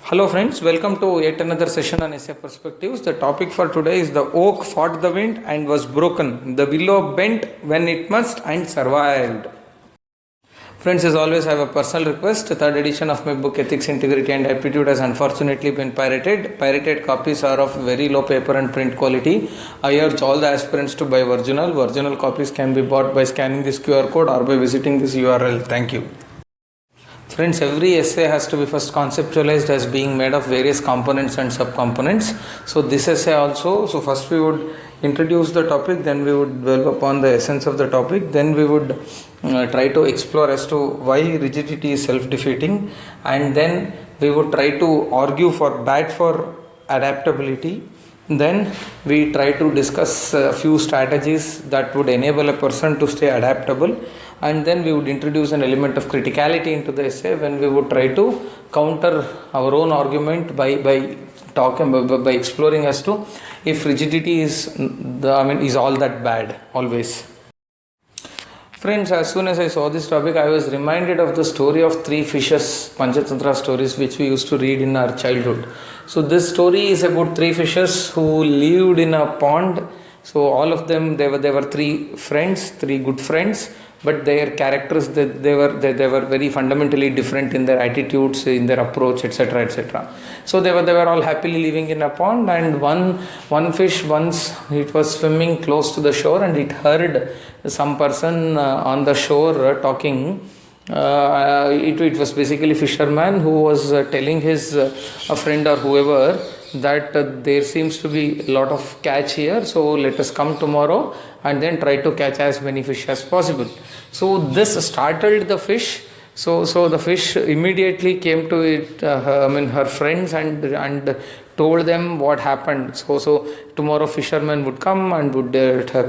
Hello friends, welcome to yet another session on essay perspectives. The topic for today is the oak fought the wind and was broken. The willow bent when it must and survived. Friends, as always, I have a personal request. The third edition of my book Ethics, Integrity and Aptitude has unfortunately been pirated. Pirated copies are of very low paper and print quality. I urge all the aspirants to buy original. Original copies can be bought by scanning this QR code or by visiting this URL. Thank you. Friends, every essay has to be first conceptualized as being made of various components and subcomponents. So this essay also, first we would introduce the topic, then we would dwell upon the essence of the topic, then we would try to explore as to why rigidity is self-defeating, and then we would try to argue for adaptability. Then we try to discuss a few strategies that would enable a person to stay adaptable, and then we would introduce an element of criticality into the essay when we would try to counter our own argument by exploring as to if rigidity is all that bad always. Friends, as soon as I saw this topic, I was reminded of the story of three fishes, Panchatantra stories, which we used to read in our childhood. So this story is about three fishes who lived in a pond. So all of them, they were three good friends, but their characters, they were very fundamentally different in their attitudes, in their approach, etc., etc. So they were all happily living in a pond, and one fish, once it was swimming close to the shore, and it heard some person on the shore talking. It was basically fisherman who was telling his a friend or whoever that there seems to be a lot of catch here, so let us come tomorrow and then try to catch as many fish as possible. So this startled the fish. So the fish immediately came to it, her friends, and told them what happened. So tomorrow fishermen would come and would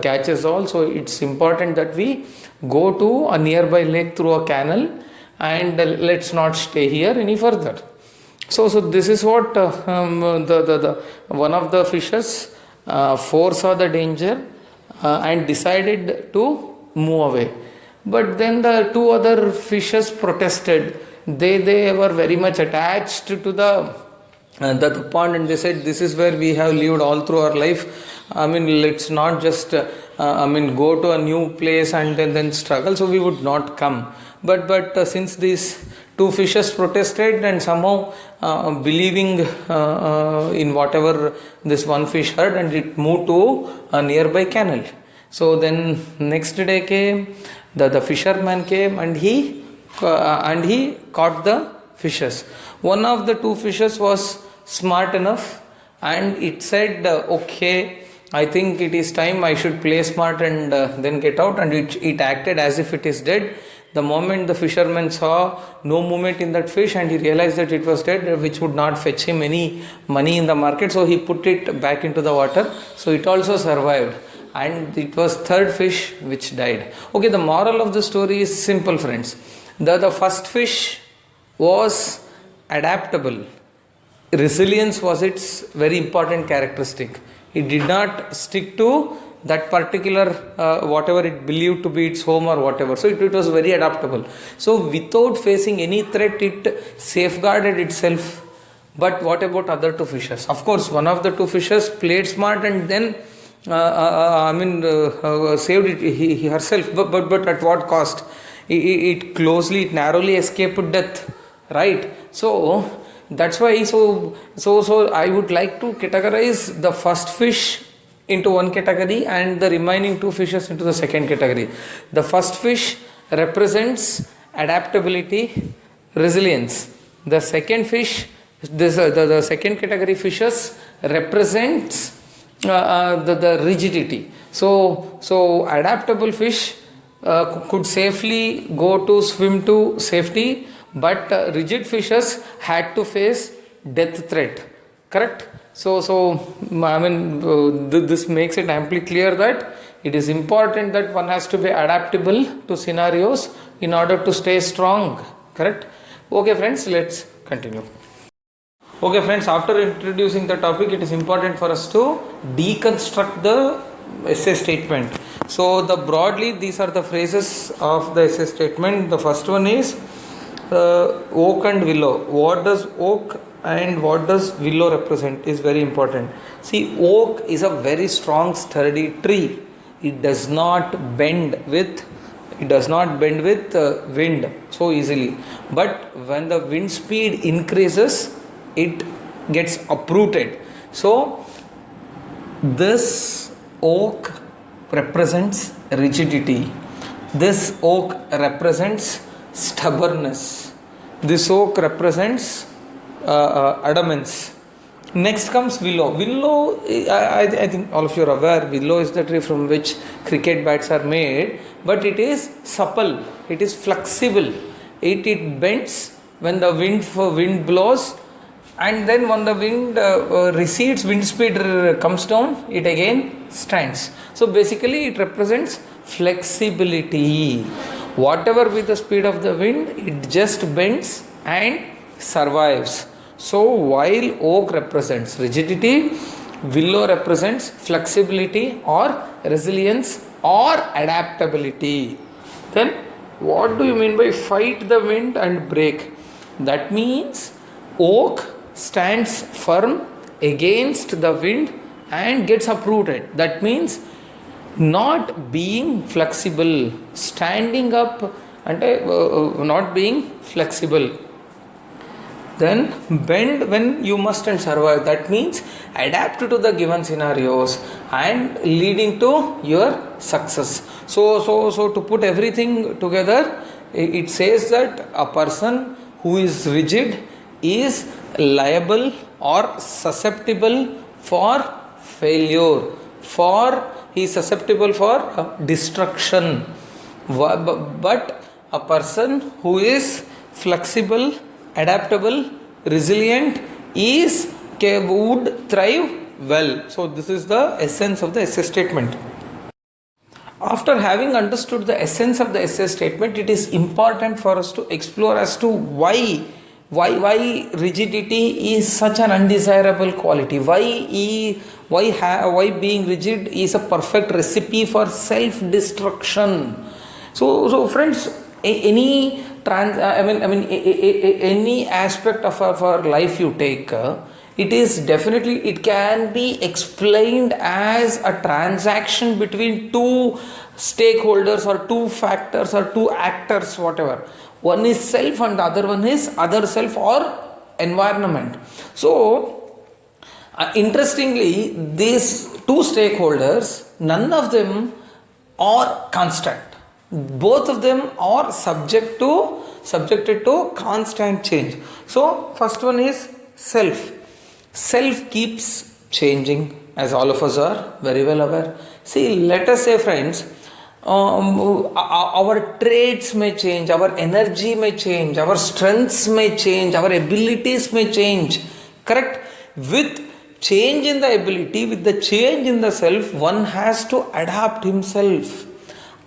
catch us all. So it's important that we go to a nearby lake through a canal, and let's not stay here any further. So this is what the one of the fishes foresaw the danger and decided to move away. But then the two other fishes protested. They were very much attached to the pond, and they said, this is where we have lived all through our life. Let's not just go to a new place and then struggle. So we would not come. But since these two fishes protested and somehow believing in whatever this one fish heard, and it moved to a nearby canal. So then next day came, the fisherman came, and he caught the fishes. One of the two fishes was smart enough, and it said, okay, I think it is time I should play smart and then get out, and it acted as if it is dead. The moment the fisherman saw no movement in that fish, and he realized that it was dead, which would not fetch him any money in the market, so he put it back into the water. So it also survived, and it was third fish which died. Okay, the moral of the story is simple, friends. The first fish was adaptable. Resilience was its very important characteristic. It did not stick to that particular whatever it believed to be its home or whatever. So it was very adaptable. So without facing any threat, it safeguarded itself. But what about other two fishes? Of course, one of the two fishes played smart and then saved it herself. But at what cost? It narrowly escaped death, right? So that's why. So I would like to categorize the first fish into one category and the remaining two fishes into the second category. The first fish represents adaptability, resilience. The second fish, the second category fishes represents the rigidity. So adaptable fish could safely go to swim to safety, but rigid fishes had to face death threat. Correct? So this makes it amply clear that it is important that one has to be adaptable to scenarios in order to stay strong. Correct? Okay, friends, let's continue. Okay, friends, after introducing the topic, it is important for us to deconstruct the essay statement. So broadly, these are the phrases of the essay statement. The first one is oak and willow. What does oak And what does willow represent is very important. See, oak is a very strong, sturdy tree. It does not bend with wind so easily. But when the wind speed increases, it gets uprooted. So this oak represents rigidity. This oak represents stubbornness. This oak represents adamance. Next comes willow. Willow, I think all of you are aware, willow is the tree from which cricket bats are made, but it is supple, it is flexible, it bends when the wind blows, and then when the wind recedes, wind speed comes down, it again stands. So basically it represents flexibility. Whatever be the speed of the wind, it just bends and survives. So while oak represents rigidity, willow represents flexibility or resilience or adaptability. Then what do you mean by fight the wind and break? That means oak stands firm against the wind and gets uprooted. That means not being flexible, standing up and not being flexible. Then bend when you must and survive. That means adapt to the given scenarios and leading to your success. So to put everything together, it says that a person who is rigid is liable or susceptible for failure, he is susceptible for destruction. But a person who is flexible, adaptable, resilient would thrive well. So this is the essence of the essay statement. After having understood the essence of the essay statement, it is important for us to explore as to why rigidity is such an undesirable quality. Why being rigid is a perfect recipe for self-destruction. So friends, any aspect of our life you take, it can be explained as a transaction between two stakeholders or two factors or two actors, whatever. One is self and the other one is other self or environment. So interestingly, these two stakeholders, none of them are constant. Both of them are subjected to constant change. So first one is self. Self keeps changing, as all of us are very well aware. See, let us say, friends, our traits may change, our energy may change, our strengths may change, our abilities may change. Correct? With change in the ability, with the change in the self, one has to adapt himself.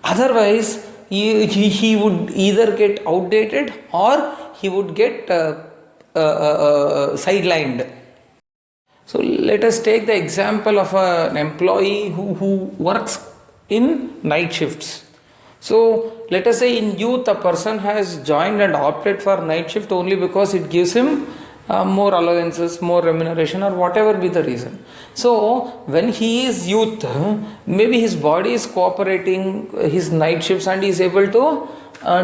Otherwise, he would either get outdated or he would get sidelined. So let us take the example of an employee who works in night shifts. So let us say in youth a person has joined and opted for night shift only because it gives him more allowances, more remuneration, or whatever be the reason. So when he is youth, maybe his body is cooperating his night shifts and he is able to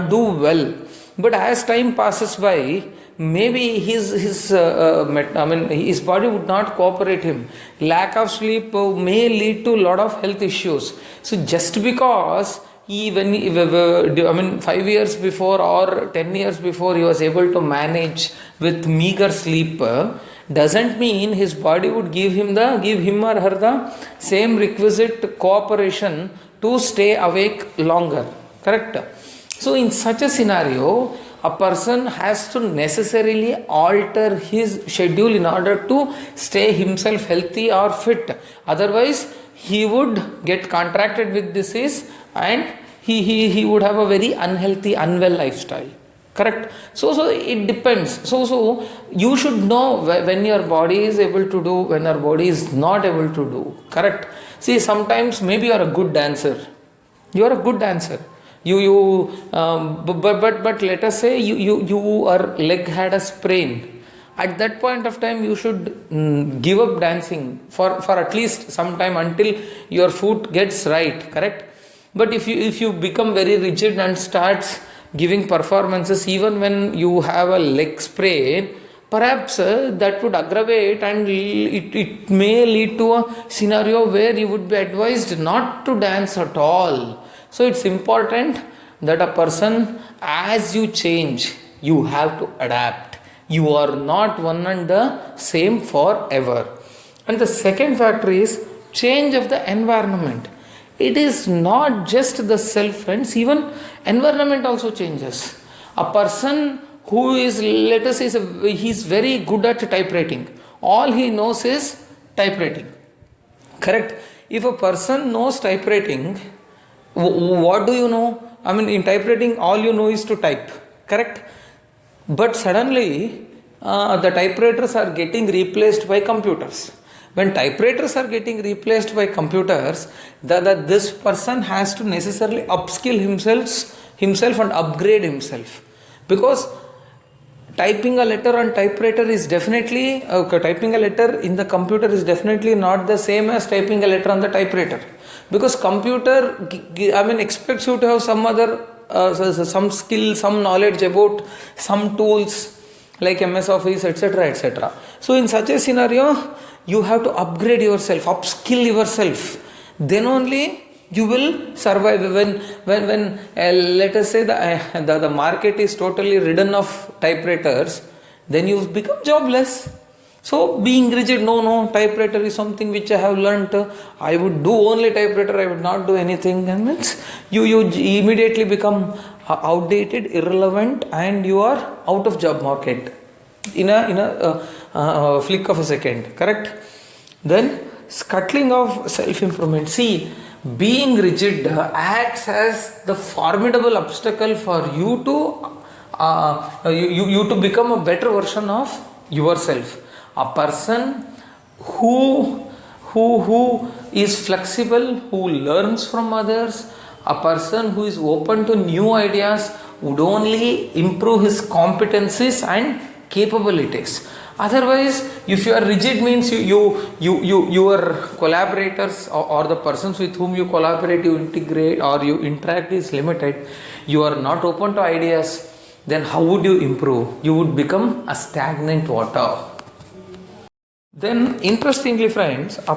do well. But as time passes by, maybe his body would not cooperate him. Lack of sleep may lead to a lot of health issues. So just because 5 years before or 10 years before he was able to manage with meager sleep, doesn't mean his body would give him or her the same requisite cooperation to stay awake longer. Correct? So in such a scenario, a person has to necessarily alter his schedule in order to stay himself healthy or fit. Otherwise, he would get contracted with disease and he would have a very unhealthy, unwell lifestyle. Correct? So it depends. So you should know when your body is able to do, when your body is not able to do. Correct? See, sometimes maybe you are a good dancer. You are a good dancer. But let us say your leg had a sprain at that point of time you should give up dancing for at least some time until your foot gets right, correct? But if you become very rigid and starts giving performances even when you have a leg sprain, perhaps that would aggravate, and it may lead to a scenario where you would be advised not to dance at all. So it's important that a person, as you change, you have to adapt. You are not one and the same forever. And the second factor is change of the environment. It is not just the self, friends, even environment also changes. A person who is, let us say, he's very good at typewriting. All he knows is typewriting. Correct? If a person knows typewriting, what do you know? I mean, in typewriting, all you know is to type. Correct? But suddenly, the typewriters are getting replaced by computers. When typewriters are getting replaced by computers, this person has to necessarily upskill himself and upgrade himself. Because typing a letter on typewriter is definitely, typing a letter in the computer is definitely not the same as typing a letter on the typewriter. Because computer, expects you to have some other, some skill, some knowledge about some tools like MS Office, etc., etc. So in such a scenario, you have to upgrade yourself, upskill yourself. Then only you will survive. When let us say the market is totally ridden of typewriters, then you become jobless. So being rigid, no, typewriter is something which I have learnt. I would do only typewriter, I would not do anything. And means you immediately become outdated, irrelevant, and you are out of job market in a flick of a second. Correct? Then scuttling of self-improvement. See, being rigid acts as the formidable obstacle for you to become a better version of yourself. A person who is flexible, who learns from others, a person who is open to new ideas would only improve his competencies and capabilities. Otherwise, if you are rigid, means your collaborators or the persons with whom you collaborate, you integrate or you interact is limited. You are not open to ideas. Then how would you improve? You would become a stagnant water. Then, interestingly, friends, a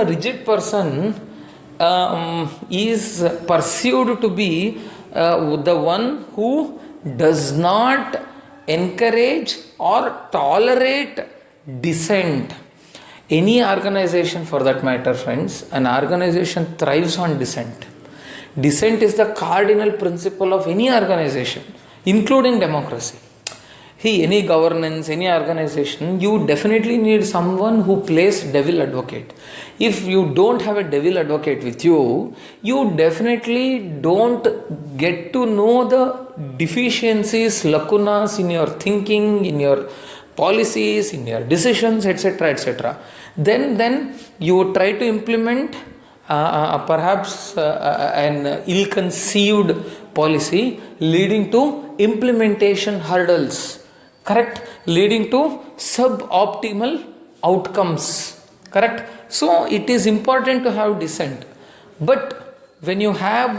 rigid person is perceived to be the one who does not encourage or tolerate dissent. Any organization, for that matter, friends, an organization thrives on dissent. Dissent is the cardinal principle of any organization, including democracy. Any governance, any organization, you definitely need someone who plays devil advocate. If you don't have a devil advocate with you, you definitely don't get to know the deficiencies, lacunas in your thinking, in your policies, in your decisions, etc., etc. Then you try to implement perhaps an ill-conceived policy leading to implementation hurdles. Correct? Leading to suboptimal outcomes. Correct? So it is important to have dissent. But when you have,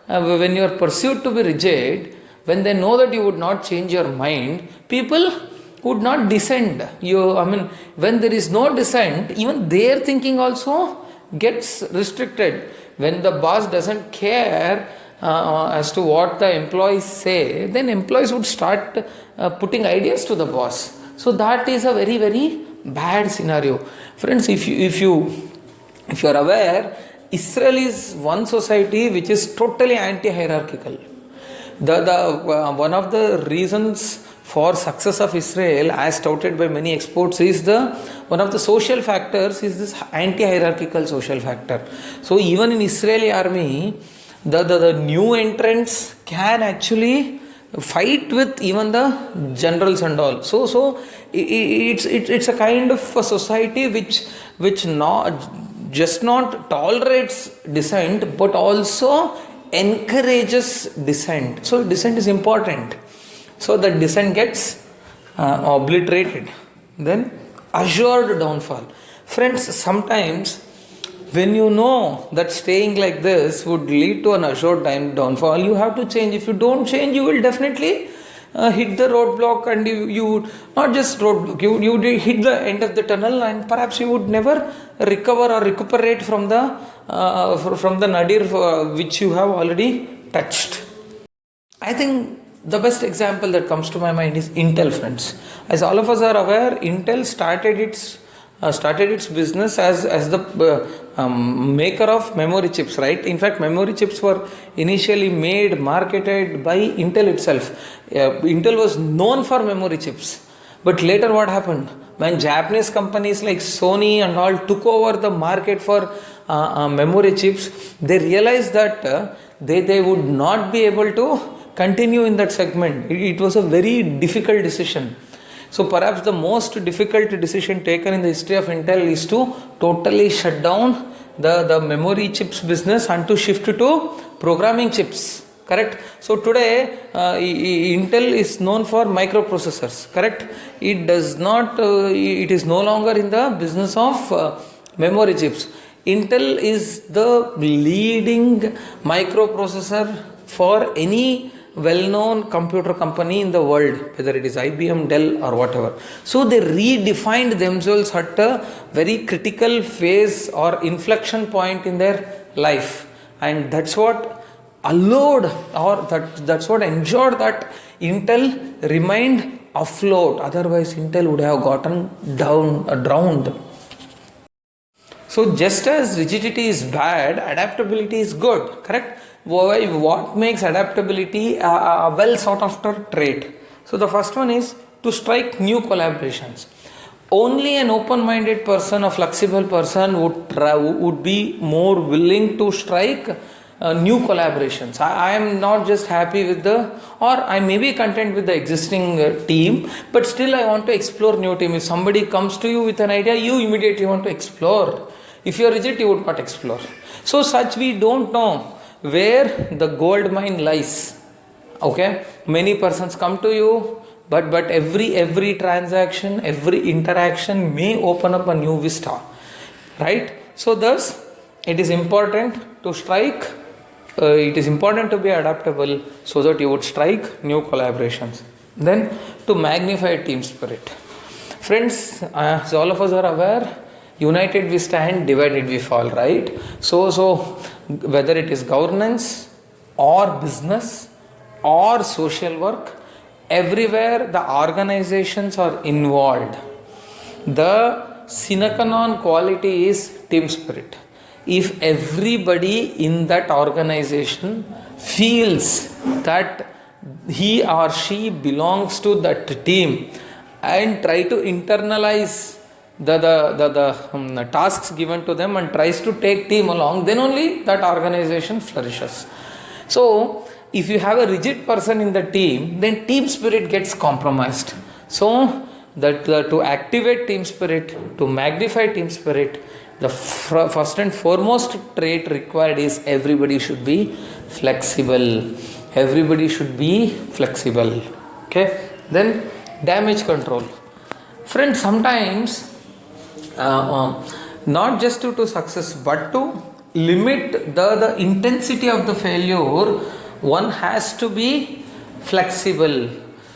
when you are perceived to be rigid, when they know that you would not change your mind, people would not dissent. When there is no dissent, even their thinking also gets restricted. When the boss doesn't care as to what the employees say, then employees would start putting ideas to the boss. So that is a very, very bad scenario. Friends, if you are aware, Israel is one society which is totally anti-hierarchical. One of the reasons for success of Israel, as touted by many experts, is one of the social factors is this anti-hierarchical social factor. So even in Israeli army, the new entrants can actually fight with even the generals and all. So it's a kind of a society which not tolerates dissent, but also encourages dissent. So dissent is important. So the dissent gets obliterated. Then assured downfall. Friends, sometimes when you know that staying like this would lead to an assured downfall, you have to change. If you don't change, you will definitely hit the roadblock, and you would not just roadblock, you would hit the end of the tunnel, and perhaps you would never recover or recuperate from the nadir which you have already touched. I think the best example that comes to my mind is Intel, friends. As all of us are aware, Intel started its business as the maker of memory chips, right? In fact, memory chips were initially marketed by Intel itself. Intel was known for memory chips. But later what happened? When Japanese companies like Sony and all took over the market for memory chips, they realized that they would not be able to continue in that segment. It was a very difficult decision. So perhaps the most difficult decision taken in the history of Intel is to totally shut down the memory chips business and to shift to programming chips. Correct? So today Intel is known for microprocessors. Correct? It is no longer in the business of memory chips. Intel is the leading microprocessor for any well-known computer company in the world, whether it is IBM, Dell or whatever. So they redefined themselves at a very critical phase or inflection point in their life, and that's what allowed, or that's what ensured that Intel remained afloat. Otherwise Intel would have gotten drowned. So just as rigidity is bad, adaptability is good. Correct? What makes adaptability a well sought after trait? So the first one is to strike new collaborations. Only an open-minded person, a flexible person would be more willing to strike new collaborations. I am not just happy with or I may be content with the existing team, but still I want to explore new team. If somebody comes to you with an idea, you immediately want to explore. If you are rigid, you would not explore. So such we don't know where the gold mine lies. Okay, many persons come to you, but every transaction, every interaction may open up a new vista, right? So thus it is important to strike, it is important to be adaptable so that you would strike new collaborations. Then to magnify team spirit. Friends, as all of us are aware, united we stand, divided we fall, right? So whether it is governance or business or social work, everywhere the organizations are involved, the sine qua non quality is team spirit. If everybody in that organization feels that he or she belongs to that team and try to internalize the tasks given to them and tries to take team along, then only that organization flourishes. So if you have a rigid person in the team, then team spirit gets compromised. So that to activate team spirit, to magnify team spirit, the first and foremost trait required is everybody should be flexible. Everybody should be flexible. Okay. Then damage control. Friends, sometimes not just to success, but to limit the intensity of the failure, one has to be flexible.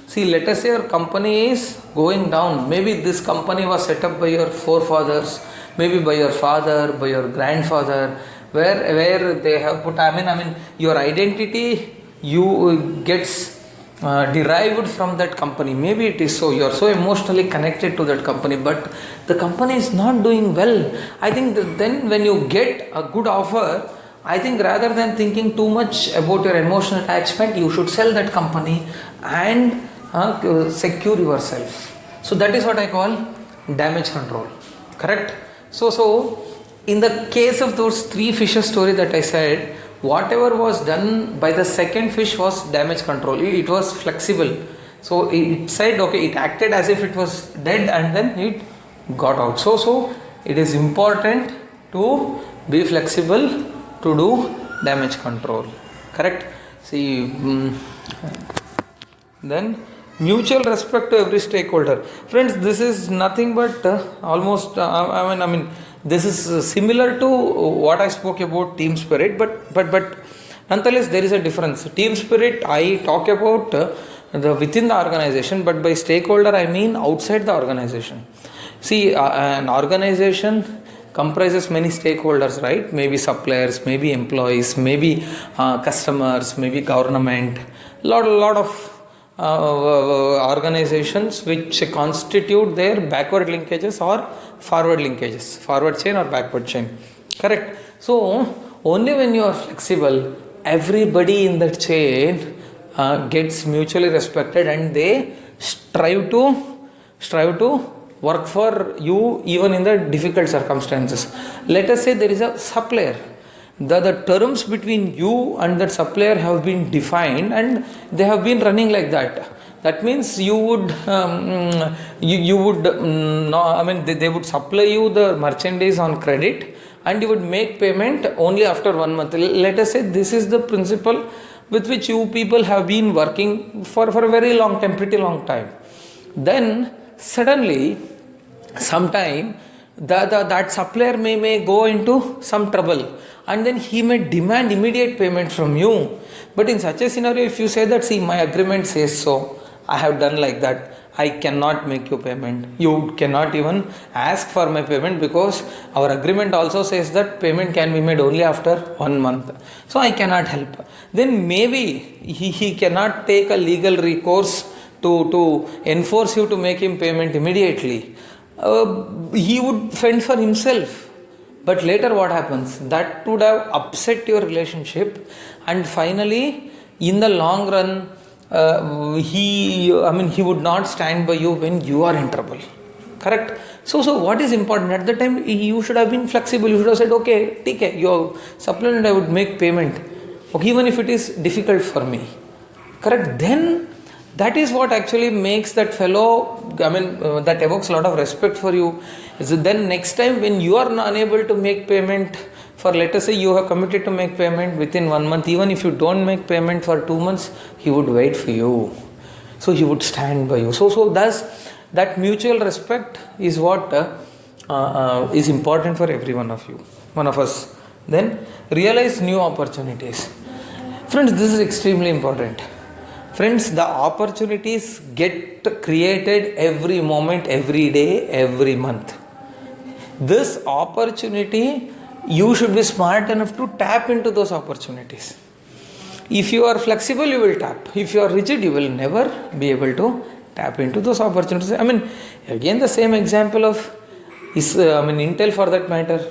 See, let us say your company is going down. Maybe this company was set up by your forefathers, maybe by your father, by your grandfather, where they have put, I mean your identity gets derived from that company. Maybe it is so, you are so emotionally connected to that company, but the company is not doing well. I think then when you get a good offer, I think rather than thinking too much about your emotional attachment, you should sell that company and secure yourself. So that is what I call damage control. Correct? So in the case of those 3 fishes story that I said, whatever was done by the second fish was damage control. It was flexible. So it said, okay, it acted as if it was dead and then it got out. So it is important to be flexible to do damage control. Correct? See, then Mutual respect to every stakeholder. Friends, this is nothing but almost, I mean, this is similar to what I spoke about team spirit, but nonetheless, there is a difference. Team spirit, I talk about the within the organization, but by stakeholder, I mean outside the organization. See, an organization comprises many stakeholders, right? Maybe suppliers, maybe employees, maybe customers, maybe government. Lot of organizations which constitute their backward linkages or forward linkages, forward chain or backward chain. Correct. So only when you are flexible, everybody in that chain gets mutually respected, and they strive to work for you even in the difficult circumstances. Let us say there is a supplier. The terms between you and that supplier have been defined, and they have been running like that. That means you would they would supply you the merchandise on credit, and you would make payment only after 1 month. Let us say this is the principle with which you people have been working for a very long time, pretty long time. Then suddenly, sometime that supplier may go into some trouble, and then he may demand immediate payment from you. But in such a scenario, if you say that, see, my agreement says so, I have done like that, I cannot make you payment, you cannot even ask for my payment, because our agreement also says that payment can be made only after 1 month, so I cannot help. Then maybe he cannot take a legal recourse to enforce you to make him payment immediately. He would fend for himself. But later what happens? That would have upset your relationship, and finally in the long run he would not stand by you when you are in trouble. Correct? So what is important? At the time you should have been flexible. You should have said, okay, DK, your supplement I would make payment, okay, even if it is difficult for me. Correct? Then that is what actually makes that fellow, that evokes a lot of respect for you. So then next time when you are unable to make payment for, let us say you have committed to make payment within 1 month, even if you don't make payment for 2 months, he would wait for you. So he would stand by you. So thus that mutual respect is what is important for every one of us. Then realize new opportunities. Friends, this is extremely important. Friends, the opportunities get created every moment, every day, every month. This opportunity, you should be smart enough to tap into those opportunities. If you are flexible, you will tap. If you are rigid, you will never be able to tap into those opportunities. Again, the same example of Intel for that matter.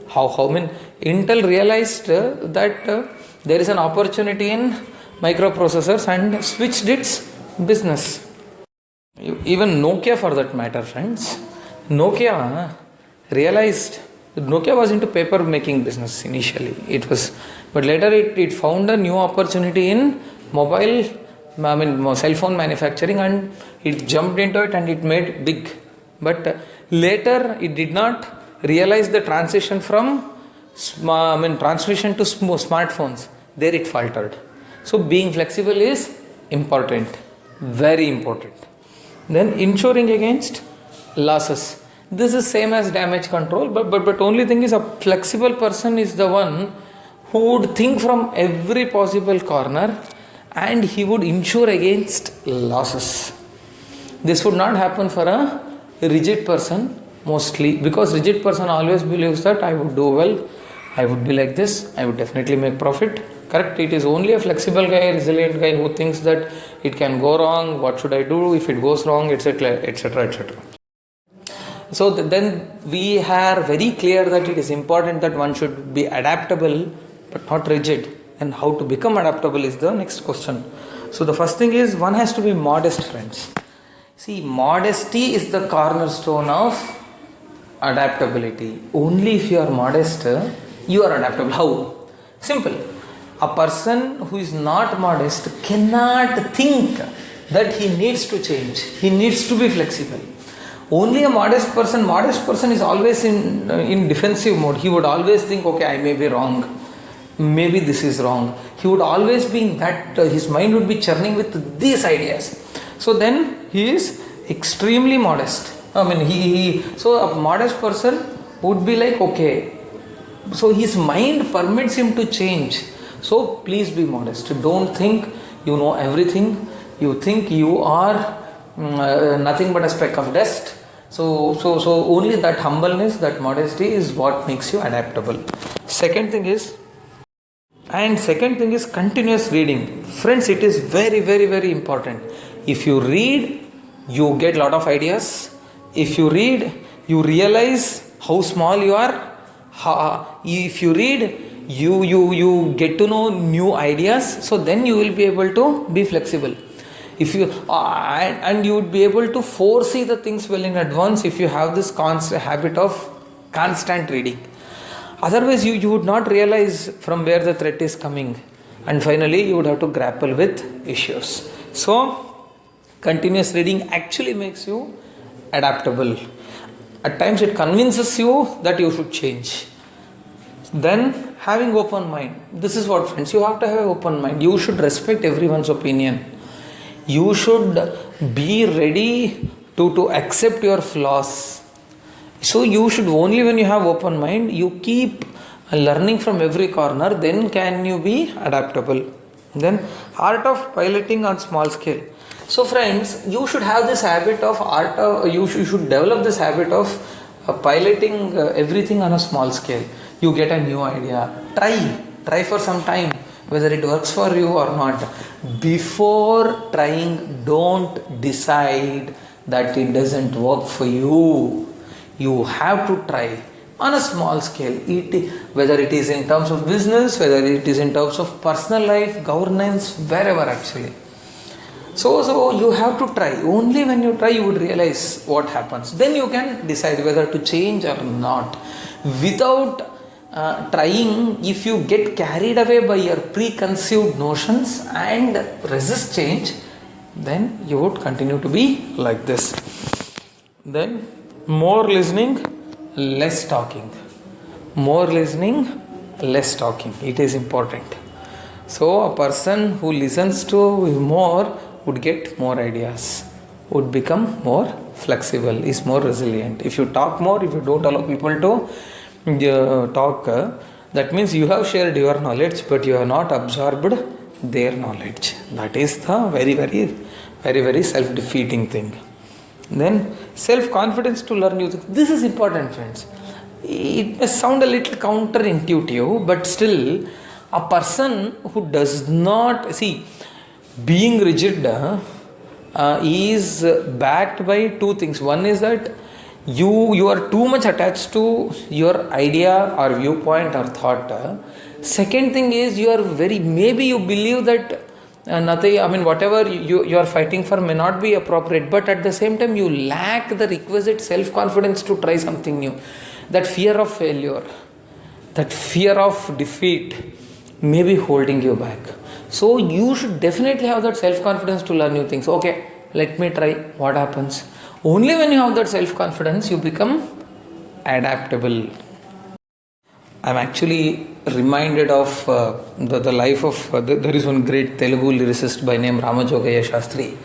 Intel realized that there is an opportunity in microprocessors and switched its business. Even Nokia for that matter, friends. Nokia realized, Nokia was into paper making business initially. But later it found a new opportunity in cell phone manufacturing, and it jumped into it and it made big. But later it did not realize the transition from transmission to smartphones. There it faltered. So being flexible is important, very important. Then insuring against losses. This is same as damage control, but only thing is a flexible person is the one who would think from every possible corner, and he would insure against losses. This would not happen for a rigid person mostly, because rigid person always believes that I would do well, I would be like this, I would definitely make profit. Correct? It is only a flexible guy, a resilient guy who thinks that it can go wrong, what should I do if it goes wrong, etc., etc., etc. So then we are very clear that it is important that one should be adaptable but not rigid. And how to become adaptable is the next question. So the first thing is one has to be modest, friends. See, modesty is the cornerstone of adaptability. Only if you are modest, you are adaptable. How? Simple. A person who is not modest cannot think that he needs to change. He needs to be flexible. Only a modest person is always in defensive mode. He would always think, okay, I may be wrong. Maybe this is wrong. He would always be in that, his mind would be churning with these ideas. So then he is extremely modest. I mean, so a modest person would be like, okay, so his mind permits him to change. So please be modest. Don't think you know everything. You think you are nothing but a speck of dust. So only that humbleness, that modesty is what makes you adaptable. Second thing is continuous reading. Friends, it is very, very, very important. If you read, you get a lot of ideas. If you read, you realize how small you are. If you read, you get to know new ideas. So then you will be able to be flexible. If you and you would be able to foresee the things well in advance if you have this habit of constant reading. Otherwise, you would not realize from where the threat is coming, and finally you would have to grapple with issues. So continuous reading actually makes you adaptable. At times it convinces you that you should change. Then having open mind. This is what, friends, you have to have an open mind. You should respect everyone's opinion. You should be ready to accept your flaws. So you should, only when you have open mind, you keep learning from every corner, then can you be adaptable. Then art of piloting on small scale. So friends, you should have this habit of you should develop this habit of piloting everything on a small scale. You get a new idea, try for some time whether it works for you or not. Before trying, don't decide that it doesn't work for you. You have to try on a small scale, whether it is in terms of business, whether it is in terms of personal life, governance, wherever actually. So you have to try. Only when you try, you would realize what happens. Then you can decide whether to change or not. Without trying, if you get carried away by your preconceived notions and resist change, then you would continue to be like this. Then more listening, less talking. More listening, less talking. It is important. So a person who listens to more would get more ideas, would become more flexible, is more resilient. If you talk more, if you don't allow people to talk, that means you have shared your knowledge, but you have not absorbed their knowledge. That is the very, very, very, very self-defeating thing. Then self-confidence to learn new things. This is important, friends. It may sound a little counterintuitive, but still a person who does not see, being rigid is backed by two things. One is that you are too much attached to your idea or viewpoint or thought. Second thing is maybe you believe that nothing, whatever you are fighting for may not be appropriate, but at the same time you lack the requisite self-confidence to try something new. That fear of failure, that fear of defeat may be holding you back. So you should definitely have that self-confidence to learn new things. Okay, let me try, what happens? Only when you have that self-confidence, you become adaptable. I'm actually reminded of the life of, there is one great Telugu lyricist by name Ramajogayya Shastri.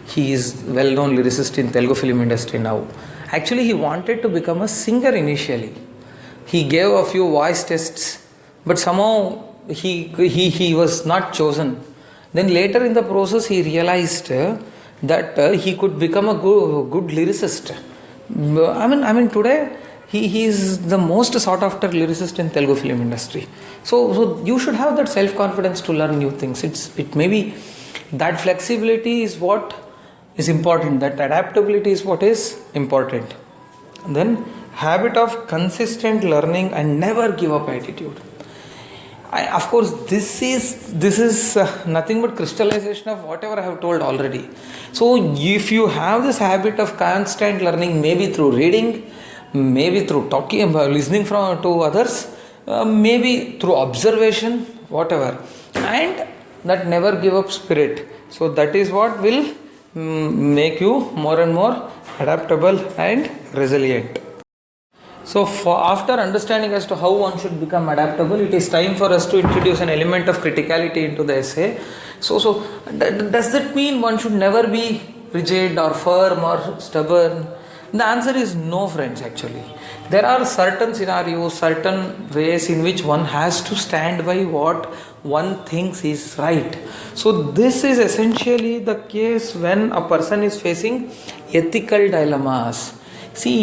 He is well-known lyricist in Telugu film industry now. Actually, he wanted to become a singer initially. He gave a few voice tests, but somehow he was not chosen. Then later in the process, he realized that he could become a good lyricist. Today he is the most sought after lyricist in Telugu film industry. So you should have that self-confidence to learn new things. It may be that flexibility is what is important, that adaptability is what is important. Then habit of consistent learning and never give up attitude. Of course, this is nothing but crystallization of whatever I have told already. So if you have this habit of constant learning, maybe through reading, maybe through talking, listening to others, maybe through observation, whatever, and that never give up spirit. So that is what will make you more and more adaptable and resilient. So after understanding as to how one should become adaptable, it is time for us to introduce an element of criticality into the essay. So does that mean one should never be rigid or firm or stubborn? The answer is no, friends. Actually, there are certain scenarios, certain ways in which one has to stand by what one thinks is right. So this is essentially the case when a person is facing ethical dilemmas. See,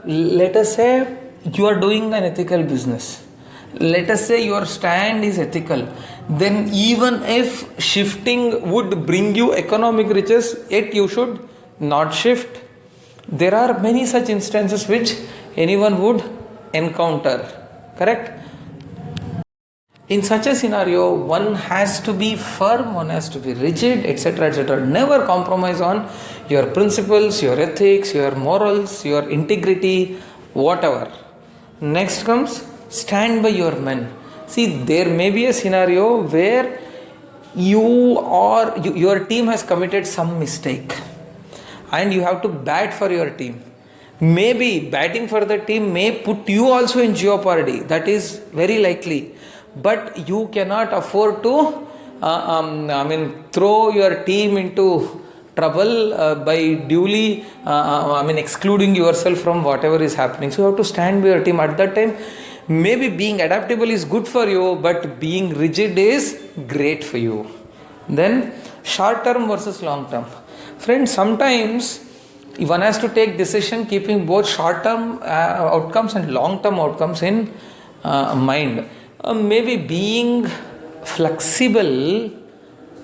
let us say you are doing an ethical business. Let us say your stand is ethical. Then even if shifting would bring you economic riches, yet you should not shift. There are many such instances which anyone would encounter. Correct? In such a scenario, one has to be firm, one has to be rigid, etc. etc. Never compromise on your principles, your ethics, your morals, your integrity, whatever. Next comes stand by your men. See, there may be a scenario where your team has committed some mistake and you have to bat for your team. Maybe batting for the team may put you also in jeopardy. That is very likely. But you cannot afford to throw your team into trouble by duly excluding yourself from whatever is happening. So you have to stand by your team at that time. Maybe being adaptable is good for you, but being rigid is great for you. Then short term versus long term. Friends, sometimes one has to take decision keeping both short term outcomes and long term outcomes in mind. Maybe being flexible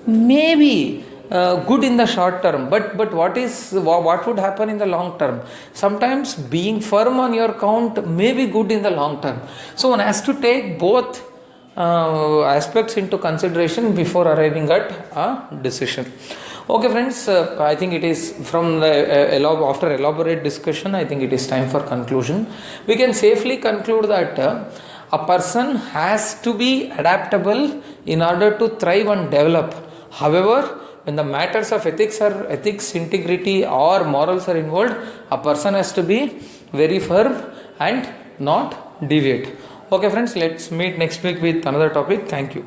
may be good in the short term, but what would happen in the long term? Sometimes being firm on your count may be good in the long term. So one has to take both aspects into consideration before arriving at a decision. Okay, friends, I think it is after elaborate discussion, I think it is time for conclusion. We can safely conclude that a person has to be adaptable in order to thrive and develop. However, when the matters of ethics, integrity or morals are involved, a person has to be very firm and not deviate. Okay, friends, let's meet next week with another topic. Thank you.